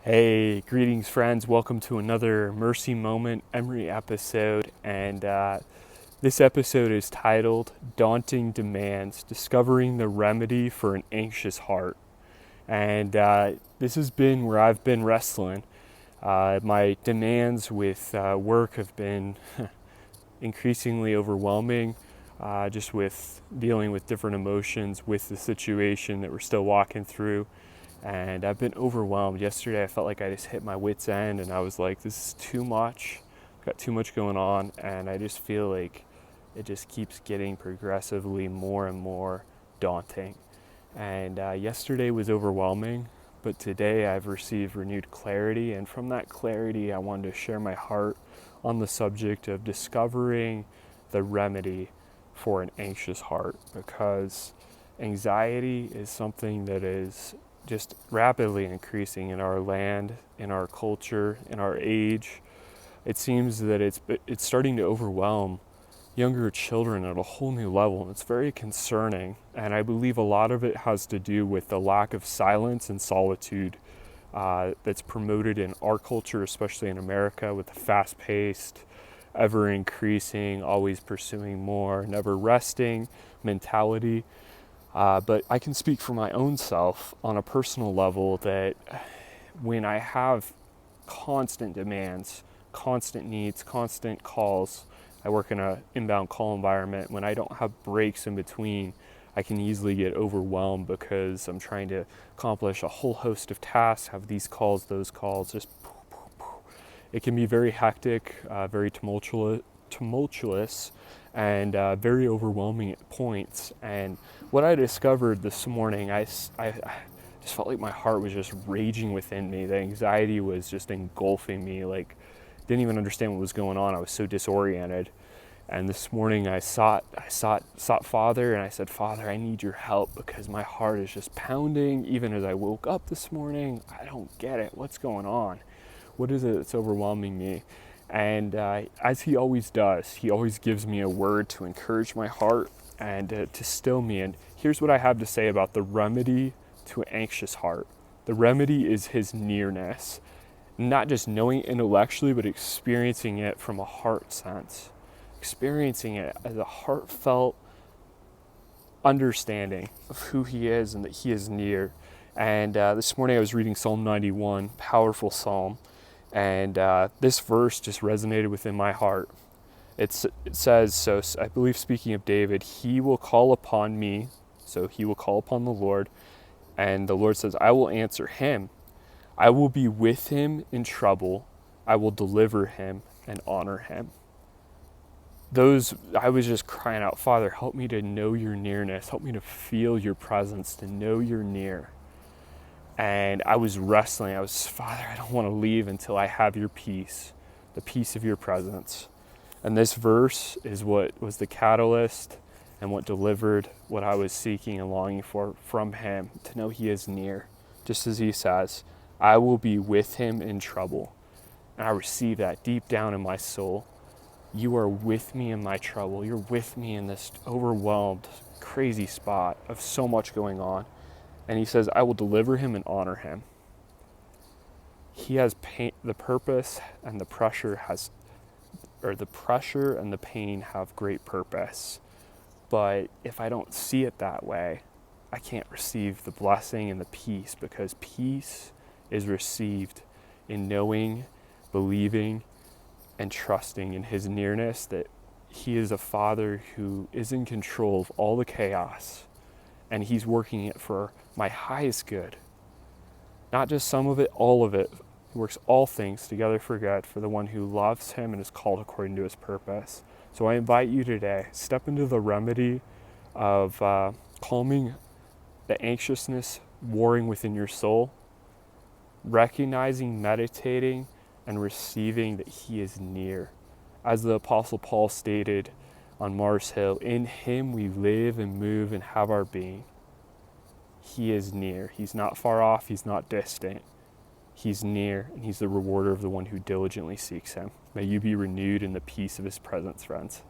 Hey, greetings, friends. Welcome to another Mercy Moment Emery episode. And this episode is titled Daunting Demands Discovering the Remedy for an Anxious Heart. And this has been where I've been wrestling. My demands with work have been increasingly overwhelming, just with dealing with different emotions with the situation that we're still walking through. And I've been overwhelmed. Yesterday I felt like I just hit my wit's end and I was like, this is too much. I've got too much going on, and I just feel like it just keeps getting progressively more and more daunting. And yesterday was overwhelming, but today I've received renewed clarity, and from that clarity I wanted to share my heart on the subject of discovering the remedy for an anxious heart, because anxiety is something that is just rapidly increasing in our land, in our culture, in our age. It seems that it's starting to overwhelm younger children at a whole new level, and it's very concerning. And I believe a lot of it has to do with the lack of silence and solitude that's promoted in our culture, especially in America, with the fast-paced, ever increasing, always pursuing more, never resting mentality. But I can speak for my own self on a personal level that when I have constant demands, constant needs, constant calls, I work in an inbound call environment. When I don't have breaks in between, I can easily get overwhelmed because I'm trying to accomplish a whole host of tasks, have these calls, those calls, just it can be very hectic, very tumultuous, and very overwhelming at points. And what I discovered this morning, I just felt like my heart was just raging within me. The anxiety was just engulfing me, like didn't even understand what was going on. I was so disoriented. And this morning I sought Father, and I said, Father, I need your help because my heart is just pounding. Even as I woke up this morning, I don't get it. What's going on? What is it that's overwhelming me? And as he always does, he always gives me a word to encourage my heart and to still me. And here's what I have to say about the remedy to an anxious heart. The remedy is his nearness. Not just knowing it intellectually, but experiencing it from a heart sense. Experiencing it as a heartfelt understanding of who he is and that he is near. And this morning I was reading Psalm 91, powerful psalm. And this verse just resonated within my heart. It says, so I believe speaking of David, he will call upon me, so he will call upon the Lord, and the Lord says, I will answer him. I will be with him in trouble. I will deliver him and honor him. I was just crying out, Father, help me to know your nearness. Help me to feel your presence, to know you're near. And I was wrestling. Father, I don't want to leave until I have your peace, the peace of your presence. And this verse is what was the catalyst and what delivered what I was seeking and longing for from him, to know he is near. Just as he says, I will be with him in trouble. And I receive that deep down in my soul. You are with me in my trouble. You're with me in this overwhelmed, crazy spot of so much going on. And he says, I will deliver him and honor him. He has pain, the purpose and the pressure the pressure and the pain have great purpose. But if I don't see it that way, I can't receive the blessing and the peace, because peace is received in knowing, believing, and trusting in his nearness, that he is a Father who is in control of all the chaos, and he's working it for my highest good. Not just some of it, all of it. He works all things together for good for the one who loves him and is called according to his purpose. So I invite you today, step into the remedy of calming the anxiousness warring within your soul, recognizing, meditating, and receiving that he is near. As the Apostle Paul stated on Mars Hill, in him we live and move and have our being. He is near. He's not far off. He's not distant. He's near, and he's the rewarder of the one who diligently seeks him. May you be renewed in the peace of his presence, friends.